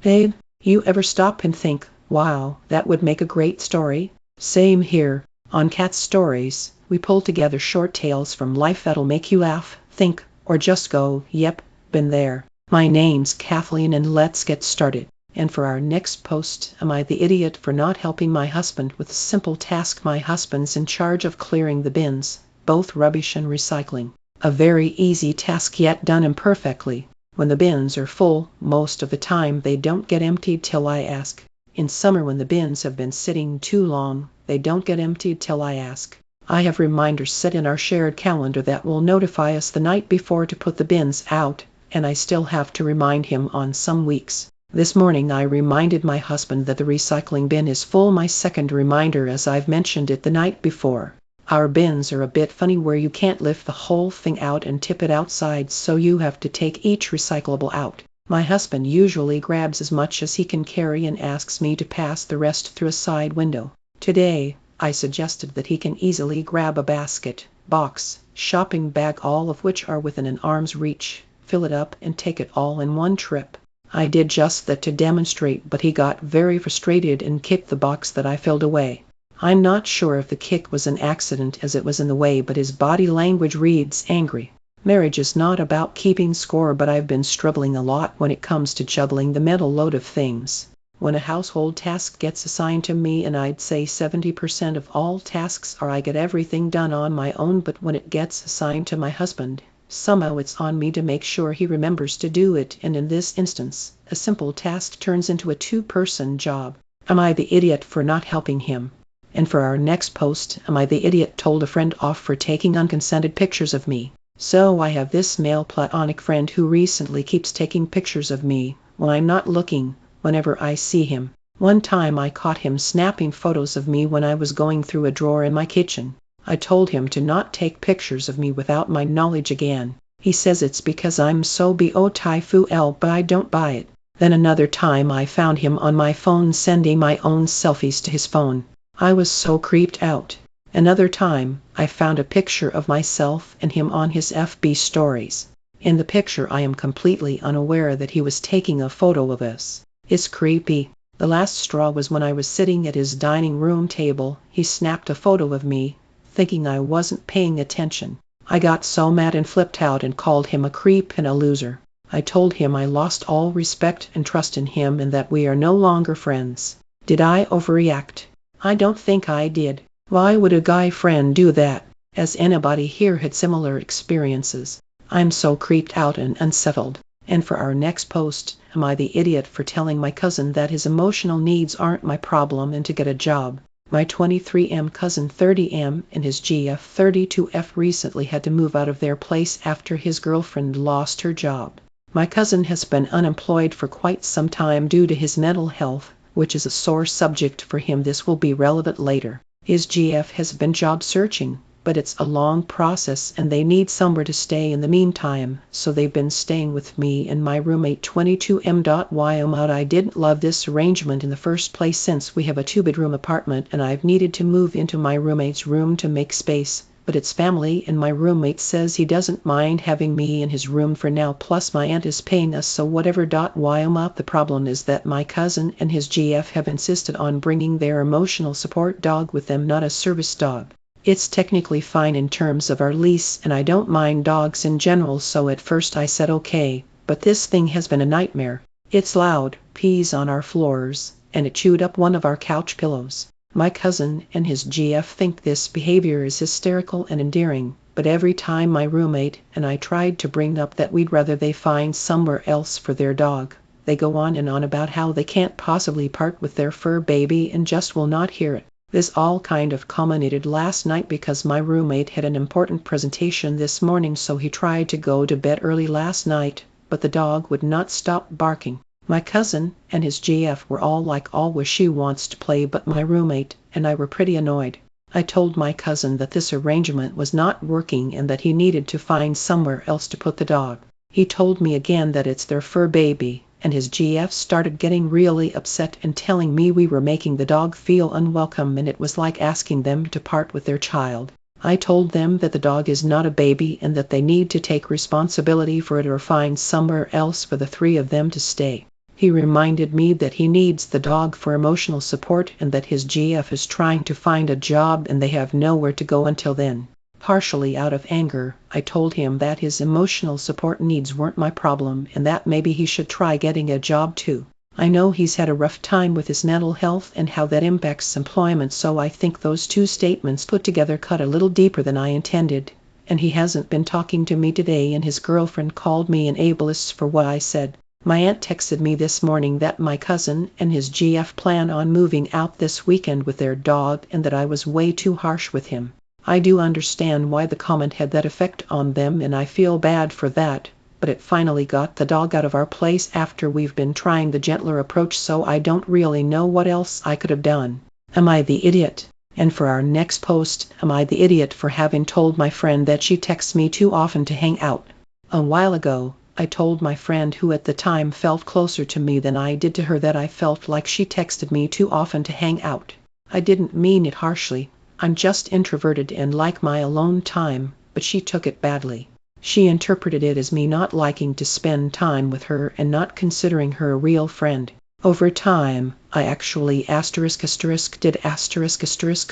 Hey, you ever stop and think, wow, that would make a great story? Same here. On Cat Stories, we pull together short tales from life that'll make you laugh, think, or just go, yep, been there. My name's Kathleen and let's get started. And for our next post, am I the idiot for not helping my husband with a simple task? My husband's in charge of clearing the bins, both rubbish and recycling. A very easy task, yet done imperfectly. When the bins are full, most of the time they don't get emptied till I ask. In summer, when the bins have been sitting too long, they don't get emptied till I ask. I have reminders set in our shared calendar that will notify us the night before to put the bins out, and I still have to remind him on some weeks. This morning I reminded my husband that the recycling bin is full, my second reminder, as I've mentioned it the night before. Our bins are a bit funny where you can't lift the whole thing out and tip it outside, so you have to take each recyclable out. My husband usually grabs as much as he can carry and asks me to pass the rest through a side window. Today, I suggested that he can easily grab a basket, box, shopping bag, all of which are within an arm's reach, fill it up and take it all in one trip. I did just that to demonstrate, but he got very frustrated and kicked the box that I filled away. I'm not sure if the kick was an accident as it was in the way, but his body language reads angry. Marriage is not about keeping score, but I've been struggling a lot when it comes to juggling the mental load of things. When a household task gets assigned to me, and I'd say 70% of all tasks are, I get everything done on my own, but when it gets assigned to my husband, somehow it's on me to make sure he remembers to do it, and in this instance, a simple task turns into a two-person job. Am I the idiot for not helping him? And for our next post, am I the idiot told a friend off for taking unconsented pictures of me? So I have this male platonic friend who recently keeps taking pictures of me when I'm not looking, whenever I see him. One time I caught him snapping photos of me when I was going through a drawer in my kitchen. I told him to not take pictures of me without my knowledge again. He says it's because I'm so beautiful, but I don't buy it. Then another time I found him on my phone sending my own selfies to his phone. I was so creeped out. Another time, I found a picture of myself and him on his FB stories. In the picture I am completely unaware that he was taking a photo of us. It's creepy. The last straw was when I was sitting at his dining room table. He snapped a photo of me, thinking I wasn't paying attention. I got so mad and flipped out and called him a creep and a loser. I told him I lost all respect and trust in him and that we are no longer friends. Did I overreact? I don't think I did. Why would a guy friend do that? Has anybody here had similar experiences? I'm so creeped out and unsettled. And for our next post, am I the idiot for telling my cousin that his emotional needs aren't my problem and to get a job? My 23M cousin 30M and his GF 32F recently had to move out of their place after his girlfriend lost her job. My cousin has been unemployed for quite some time due to his mental health, which is a sore subject for him. This will be relevant later. His GF has been job searching, but it's a long process and they need somewhere to stay in the meantime, so they've been staying with me and my roommate 22M. I didn't love this arrangement in the first place since we have a 2-bedroom apartment and I've needed to move into my roommate's room to make space, but it's family and my roommate says he doesn't mind having me in his room for now, plus my aunt is paying us, so whatever. The problem is that my cousin and his GF have insisted on bringing their emotional support dog with them, not a service dog. It's technically fine in terms of our lease and I don't mind dogs in general, so at first I said okay, but this thing has been a nightmare. It's loud, pees on our floors, and it chewed up one of our couch pillows. My cousin and his GF think this behavior is hysterical and endearing, but every time my roommate and I tried to bring up that we'd rather they find somewhere else for their dog, they go on and on about how they can't possibly part with their fur baby and just will not hear it. This all kind of culminated last night because my roommate had an important presentation this morning, so he tried to go to bed early last night, but the dog would not stop barking. My cousin and his GF were all like, always she wants to play, but my roommate and I were pretty annoyed. I told my cousin that this arrangement was not working and that he needed to find somewhere else to put the dog. He told me again that it's their fur baby, and his GF started getting really upset and telling me we were making the dog feel unwelcome and it was like asking them to part with their child. I told them that the dog is not a baby and that they need to take responsibility for it or find somewhere else for the three of them to stay. He reminded me that he needs the dog for emotional support and that his GF is trying to find a job and they have nowhere to go until then. Partially out of anger, I told him that his emotional support needs weren't my problem and that maybe he should try getting a job too. I know he's had a rough time with his mental health and how that impacts employment, so I think those two statements put together cut a little deeper than I intended. And he hasn't been talking to me today, and his girlfriend called me an ableist for what I said. My aunt texted me this morning that my cousin and his GF plan on moving out this weekend with their dog and that I was way too harsh with him. I do understand why the comment had that effect on them and I feel bad for that, but it finally got the dog out of our place after we've been trying the gentler approach, so I don't really know what else I could have done. Am I the idiot? And for our next post, am I the idiot for having told my friend that she texts me too often to hang out? A while ago, I told my friend, who at the time felt closer to me than I did to her, that I felt like she texted me too often to hang out. I didn't mean it harshly. I'm just introverted and like my alone time, but she took it badly. She interpreted it as me not liking to spend time with her and not considering her a real friend. Over time, I actually did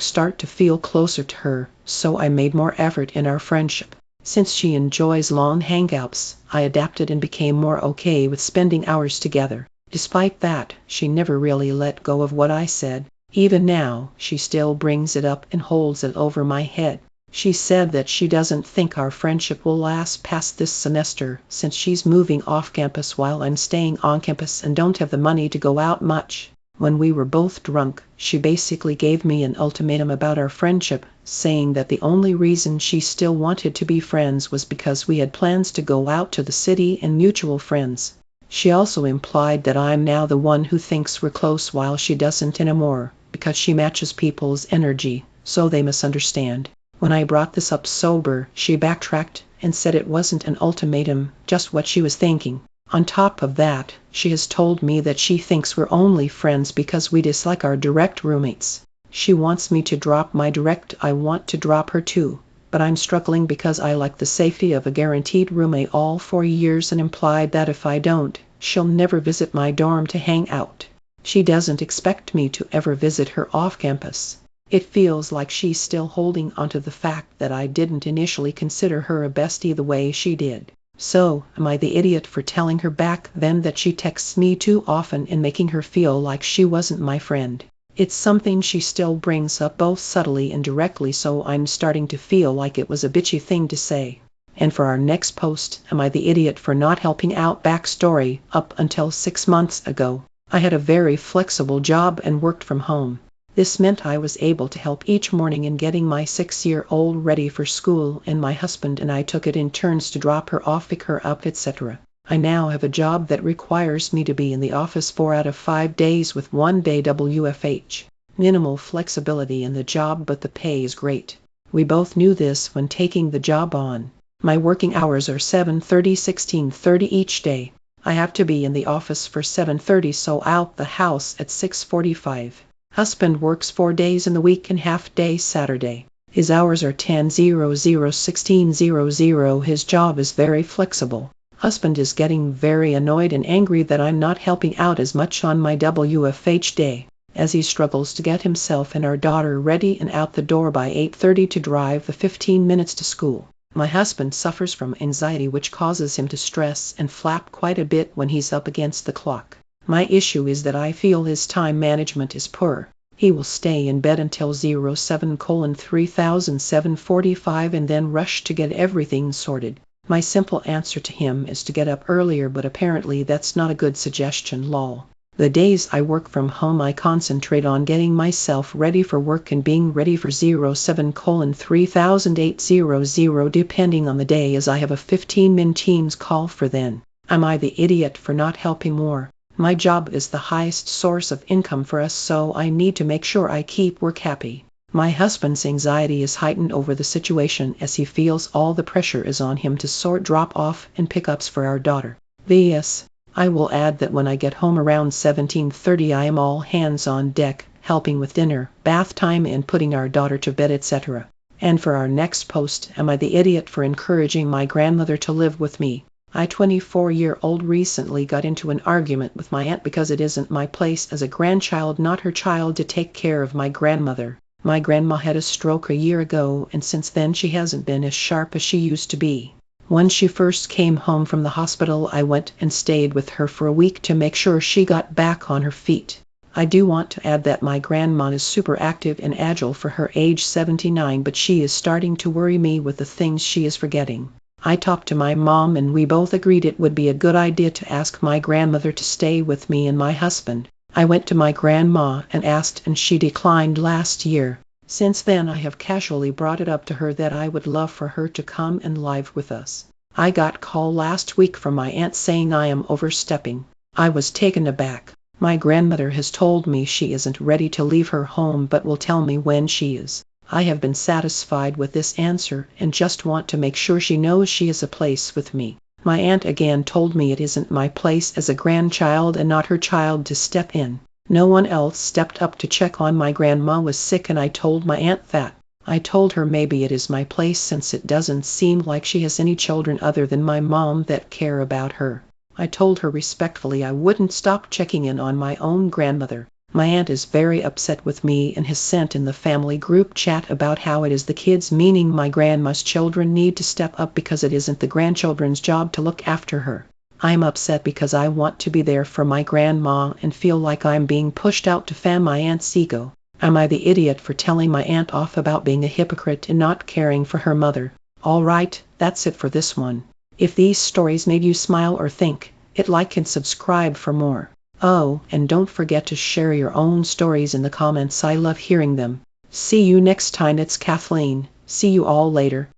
start to feel closer to her, so I made more effort in our friendship. Since she enjoys long hangouts, I adapted and became more okay with spending hours together. Despite that, she never really let go of what I said. Even now, she still brings it up and holds it over my head. She said that she doesn't think our friendship will last past this semester, since she's moving off campus while I'm staying on campus and don't have the money to go out much. When we were both drunk, she basically gave me an ultimatum about our friendship, saying that the only reason she still wanted to be friends was because we had plans to go out to the city and mutual friends. She also implied that I'm now the one who thinks we're close while she doesn't anymore, because she matches people's energy, so they misunderstand. When I brought this up sober, she backtracked and said it wasn't an ultimatum, just what she was thinking. On top of that, she has told me that she thinks we're only friends because we dislike our direct roommates. She wants me to drop my direct. I want to drop her too, but I'm struggling because I like the safety of a guaranteed roommate all 4 years and implied that if I don't, she'll never visit my dorm to hang out. She doesn't expect me to ever visit her off campus. It feels like she's still holding onto the fact that I didn't initially consider her a bestie the way she did. So, am I the idiot for telling her back then that she texts me too often and making her feel like she wasn't my friend? It's something she still brings up both subtly and directly, so I'm starting to feel like it was a bitchy thing to say. And for our next post, am I the idiot for not helping out? Backstory: up until 6 months ago, I had a very flexible job and worked from home. This meant I was able to help each morning in getting my 6-year-old ready for school, and my husband and I took it in turns to drop her off, pick her up, etc. I now have a job that requires me to be in the office 4 out of 5 days with 1 day WFH. Minimal flexibility in the job, but the pay is great. We both knew this when taking the job on. My working hours are 7:30–16:30 each day. I have to be in the office for 7:30, so out the house at 6:45. Husband works 4 days in the week and half day Saturday. His hours are 10:00–16:00. His job is very flexible. Husband is getting very annoyed and angry that I'm not helping out as much on my WFH day, as he struggles to get himself and our daughter ready and out the door by 8:30 to drive the 15 minutes to school. My husband suffers from anxiety, which causes him to stress and flap quite a bit when he's up against the clock. My issue is that I feel his time management is poor. He will stay in bed until 07:3745 and then rush to get everything sorted. My simple answer to him is to get up earlier, but apparently that's not a good suggestion. Lol. The days I work from home, I concentrate on getting myself ready for work and being ready for 07:3800 depending on the day, as I have a 15-minute Teams call for then. Am I the idiot for not helping more? My job is the highest source of income for us, so I need to make sure I keep work happy. My husband's anxiety is heightened over the situation as he feels all the pressure is on him to sort drop-off and pickups for our daughter. VS. I will add that when I get home around 17:30, I am all hands on deck, helping with dinner, bath time, and putting our daughter to bed, etc. And for our next post, am I the idiot for encouraging my grandmother to live with me? I 24-year-old recently got into an argument with my aunt because it isn't my place as a grandchild, not her child, to take care of my grandmother. My grandma had a stroke a year ago, and since then she hasn't been as sharp as she used to be. When she first came home from the hospital, I went and stayed with her for a week to make sure she got back on her feet. I do want to add that my grandma is super active and agile for her age, 79, but she is starting to worry me with the things she is forgetting. I talked to my mom and we both agreed it would be a good idea to ask my grandmother to stay with me and my husband. I went to my grandma and asked, and she declined last year. Since then I have casually brought it up to her that I would love for her to come and live with us. I got a call last week from my aunt saying I am overstepping. I was taken aback. My grandmother has told me she isn't ready to leave her home but will tell me when she is. I have been satisfied with this answer and just want to make sure she knows she has a place with me. My aunt again told me it isn't my place as a grandchild and not her child to step in. No one else stepped up to check on my grandma was sick, and I told my aunt that. I told her maybe it is my place since it doesn't seem like she has any children other than my mom that care about her. I told her respectfully I wouldn't stop checking in on my own grandmother. My aunt is very upset with me and has sent in the family group chat about how it is the kids, meaning my grandma's children, need to step up because it isn't the grandchildren's job to look after her. I'm upset because I want to be there for my grandma and feel like I'm being pushed out to fan my aunt's ego. Am I the idiot for telling my aunt off about being a hypocrite and not caring for her mother? Alright, that's it for this one. If these stories made you smile or think, hit like and subscribe for more. Oh, and don't forget to share your own stories in the comments. I love hearing them. See you next time. It's Kathleen. See you all later.